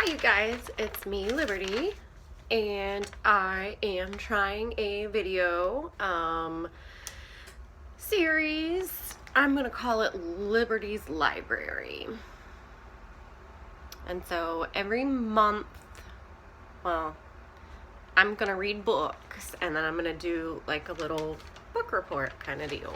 Hi you guys, it's me, Liberty, and I am trying a video series. I'm gonna call it Liberty's Library. And so every month, well, I'm gonna read books and then I'm gonna do like a little book report kind of deal.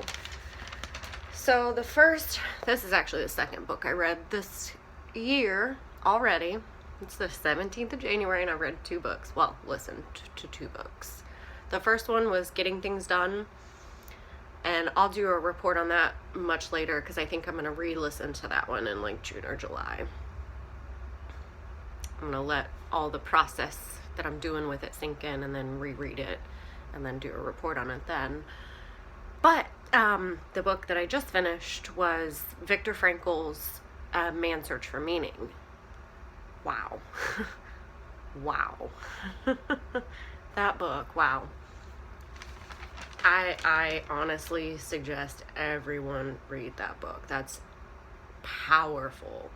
So this is actually the second book I read this year already. It's the 17th of January and I've read 2 books. Well, listened to 2 books. The first one was Getting Things Done, and I'll do a report on that much later because I think I'm going to re-listen to that one in like June or July. I'm going to let all the process that I'm doing with it sink in and then reread it and then do a report on it then. But the book that I just finished was Viktor Frankl's Man's Search for Meaning. Wow. Wow. That book, wow. I honestly suggest everyone read that book. That's powerful.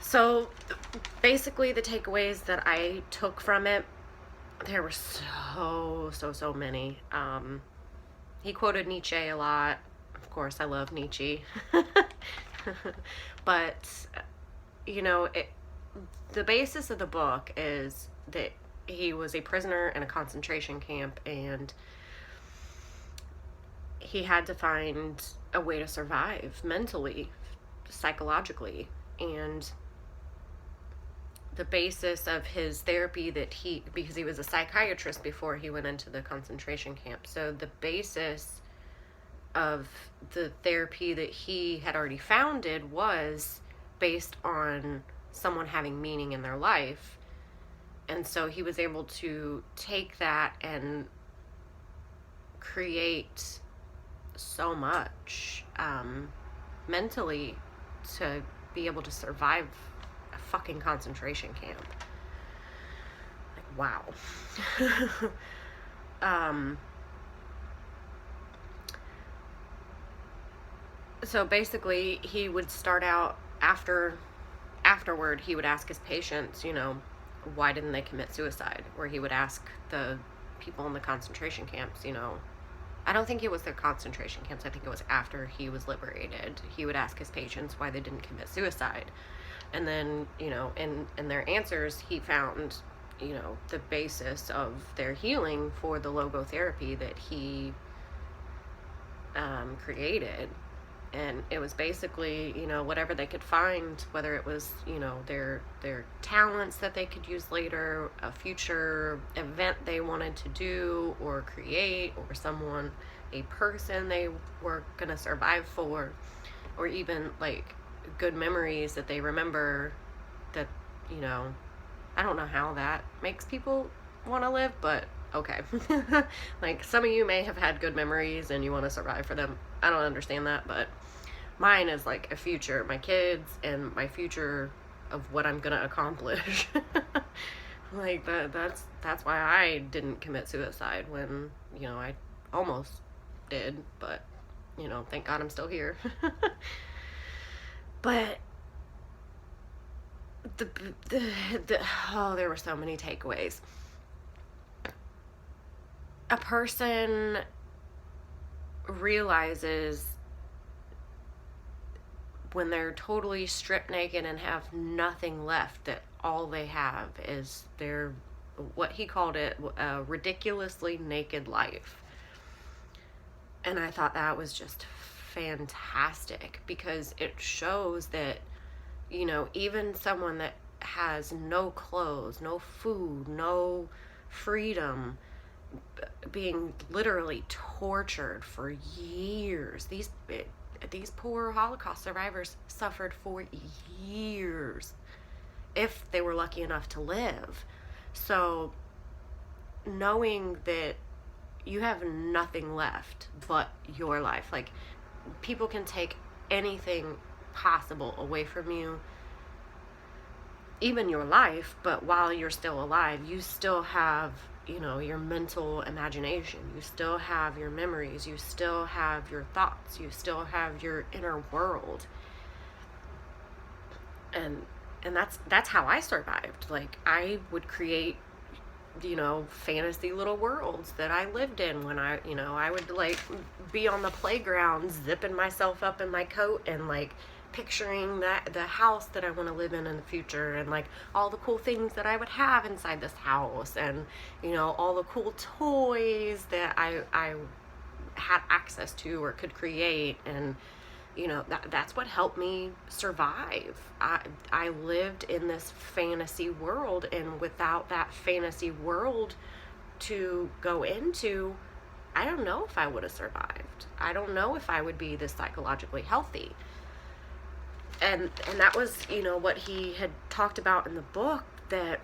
So basically the takeaways that I took from it, there were so many. He quoted Nietzsche a lot. Of course, I love Nietzsche. But, you know, the basis of the book is that he was a prisoner in a concentration camp and he had to find a way to survive mentally, psychologically. And the basis of his therapy because he was a psychiatrist before he went into the concentration camp. So the basis of the therapy that he had already founded was based on someone having meaning in their life. And so he was able to take that and create so much mentally to be able to survive a fucking concentration camp. Like, wow. So basically he would start out afterward he would ask his patients, you know, why didn't they commit suicide? Or he would ask the people in the concentration camps, you know, I don't think it was the concentration camps, I think it was after he was liberated. He would ask his patients why they didn't commit suicide. And then, you know, in their answers, he found, you know, the basis of their healing for the logotherapy that he created. And it was basically, you know, whatever they could find, whether it was, you know, their talents that they could use later, a future event they wanted to do or create, or a person they were going to survive for, or even like good memories that they remember that, you know, I don't know how that makes people want to live, but okay. Like some of you may have had good memories and you want to survive for them. I don't understand that, but mine is like a future, my kids and my future of what I'm gonna accomplish. Like that's why I didn't commit suicide when, you know, I almost did, but, you know, thank God I'm still here. But there were so many takeaways. A person realizes when they're totally stripped naked and have nothing left, that all they have is their, what he called it, a ridiculously naked life. And I thought that was just fantastic because it shows that, you know, even someone that has no clothes, no food, no freedom, being literally tortured for years. These poor Holocaust survivors suffered for years if they were lucky enough to live. So knowing that you have nothing left but your life, like people can take anything possible away from you, even your life, but while you're still alive, you still have, you know, your mental imagination, you still have your memories, you still have your thoughts, you still have your inner world. And And that's how I survived. Like, I would create, fantasy little worlds that I lived in when I would like be on the playground zipping myself up in my coat and like picturing the house that I want to live in the future, and like all the cool things that I would have inside this house, and all the cool toys that I had access to or could create. And that's what helped me survive. I lived in this fantasy world, and without that fantasy world to go into, I don't know if I would have survived. I don't know if I would be this psychologically healthy. And that was, what he had talked about in the book, that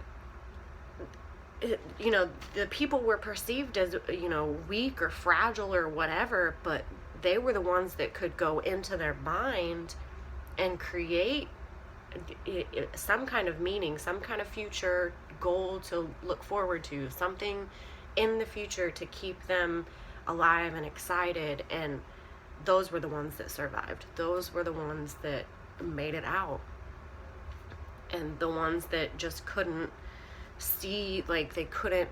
the people were perceived as, weak or fragile or whatever, but they were the ones that could go into their mind and create some kind of meaning, some kind of future goal to look forward to, something in the future to keep them alive and excited. And those were the ones that survived. Those were the ones that made it out. And the ones that just couldn't see, like they couldn't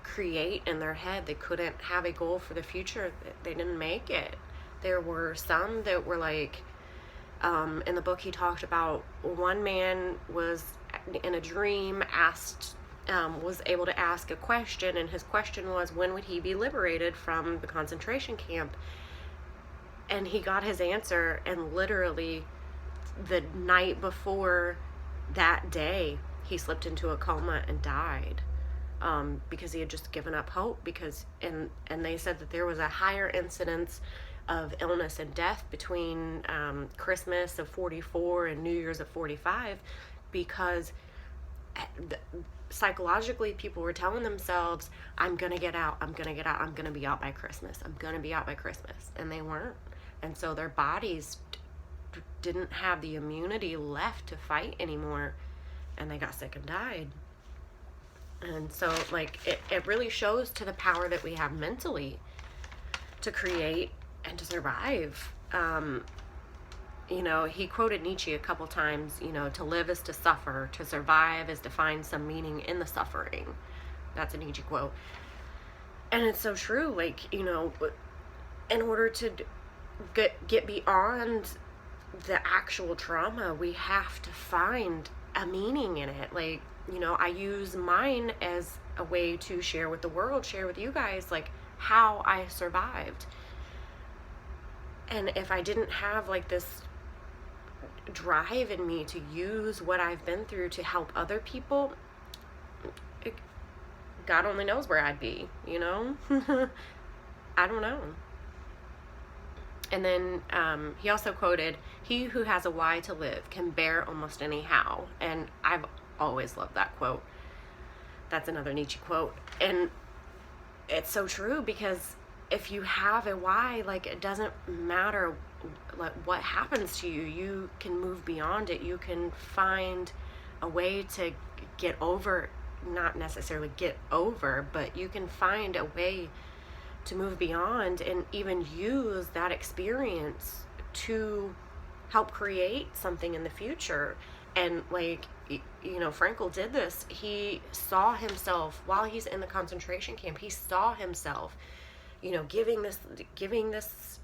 create in their head, they couldn't have a goal for the future, they didn't make it. There were some that were like, in the book he talked about one man was in a dream was able to ask a question, and his question was, when would he be liberated from the concentration camp? And he got his answer, and literally the night before that day he slipped into a coma and died, because he had just given up hope. And they said that there was a higher incidence of illness and death between Christmas of 44 and New Year's of 45, because psychologically people were telling themselves, I'm gonna get out, I'm gonna get out, I'm gonna be out by Christmas, I'm gonna be out by Christmas, and they weren't. And so their bodies didn't have the immunity left to fight anymore, and they got sick and died. And so like it really shows to the power that we have mentally to create and to survive. He quoted Nietzsche a couple times, to live is to suffer, to survive is to find some meaning in the suffering. That's a Nietzsche quote. And it's so true. Like, in order to get beyond the actual trauma, we have to find a meaning in it. Like, I use mine as a way to share with the world, share with you guys, like how I survived. And if I didn't have like this drive in me to use what I've been through to help other people, God only knows where I'd be, I don't know. And then he also quoted, "He who has a why to live can bear almost any how." And I've always loved that quote. That's another Nietzsche quote. And it's so true, because if you have a why, like it doesn't matter like what happens to you, you can move beyond it. You can find a way to get over, not necessarily get over, but you can find a way to move beyond and even use that experience to help create something in the future. And like, Frankl did this. He saw himself while he's in the concentration camp. He saw himself, giving this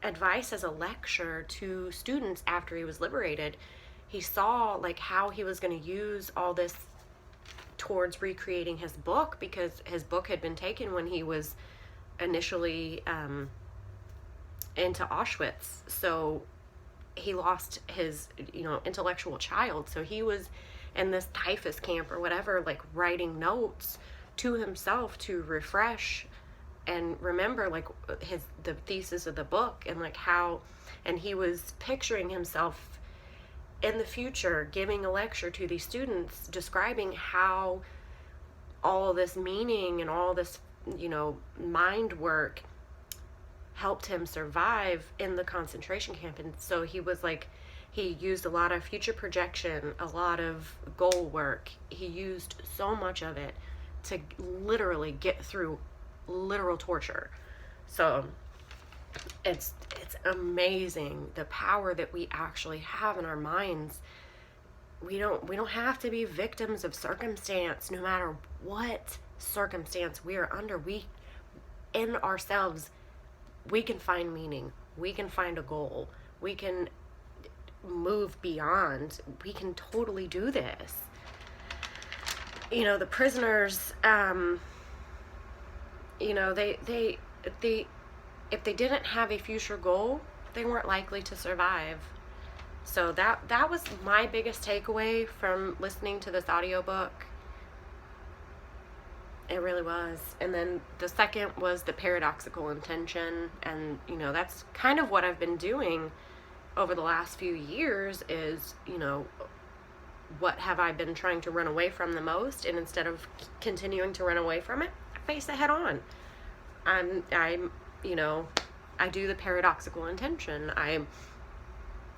advice as a lecture to students after he was liberated. He saw like how he was going to use all this towards recreating his book, because his book had been taken when he was initially into Auschwitz. So he lost his intellectual child. So he was in this typhus camp or whatever, like writing notes to himself to refresh and remember like the thesis of the book, and like how, and he was picturing himself in the future giving a lecture to these students describing how all this meaning and all this mind work helped him survive in the concentration camp. And so he was like, he used a lot of future projection, a lot of goal work. He used so much of it to literally get through literal torture. So it's amazing the power that we actually have in our minds we don't have to be victims of circumstance. No matter what circumstance we are under, we in ourselves, we can find meaning, we can find a goal, we can move beyond, we can totally do this. You know, the prisoners, you know, they if they didn't have a future goal, they weren't likely to survive. So that was my biggest takeaway from listening to this audiobook. It really was. And then the second was the paradoxical intention. And, you know, that's kind of what I've been doing over the last few years is, you know, what have I been trying to run away from the most? And instead of continuing to run away from it, I face it head on. I'm, you know, I do the paradoxical intention.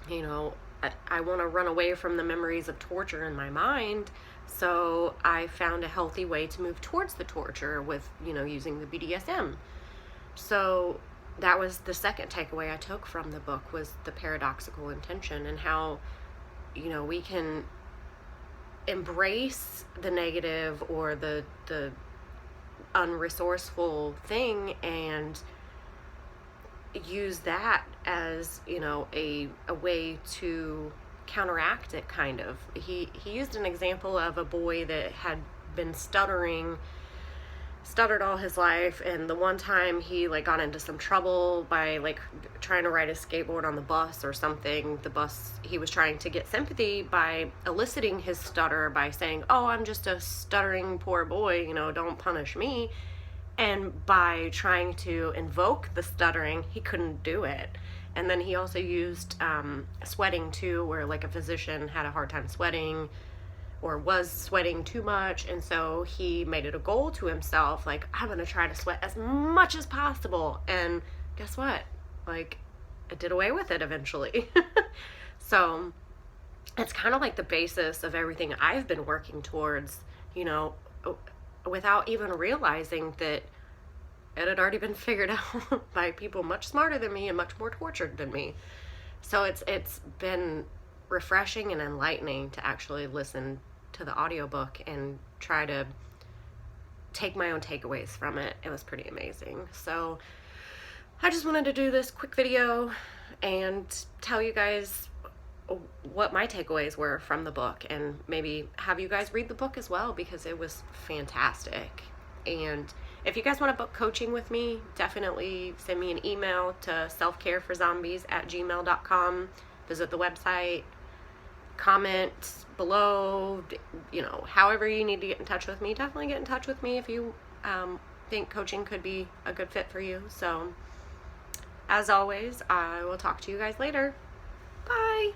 You know, I want to run away from the memories of torture in my mind. So I found a healthy way to move towards the torture with, you know, using the BDSM. So that was the second takeaway I took from the book, was the paradoxical intention, and how, you know, we can embrace the negative or the unresourceful thing and use that as, you know, a way to counteract it, kind of. He used an example of a boy that had been stuttered all his life, and the one time he like got into some trouble by like trying to ride a skateboard on the bus or something. The bus, he was trying to get sympathy by eliciting his stutter by saying, "Oh, I'm just a stuttering poor boy, you know, don't punish me." And by trying to invoke the stuttering, he couldn't do it. And then he also used sweating too, where like a physician had a hard time sweating or was sweating too much. And so he made it a goal to himself, like, I'm going to try to sweat as much as possible. And guess what? Like, it did away with it eventually. So it's kind of like the basis of everything I've been working towards, you know, without even realizing that it had already been figured out by people much smarter than me and much more tortured than me. So it's been refreshing and enlightening to actually listen to the audiobook and try to take my own takeaways from it. It was pretty amazing. So I just wanted to do this quick video and tell you guys what my takeaways were from the book, and maybe have you guys read the book as well, because it was fantastic. And if you guys want to book coaching with me, definitely send me an email to selfcareforoZombies@gmail.com. Visit the website, comment below, you know, however you need to get in touch with me. Definitely get in touch with me if you think coaching could be a good fit for you. So as always, I will talk to you guys later. Bye.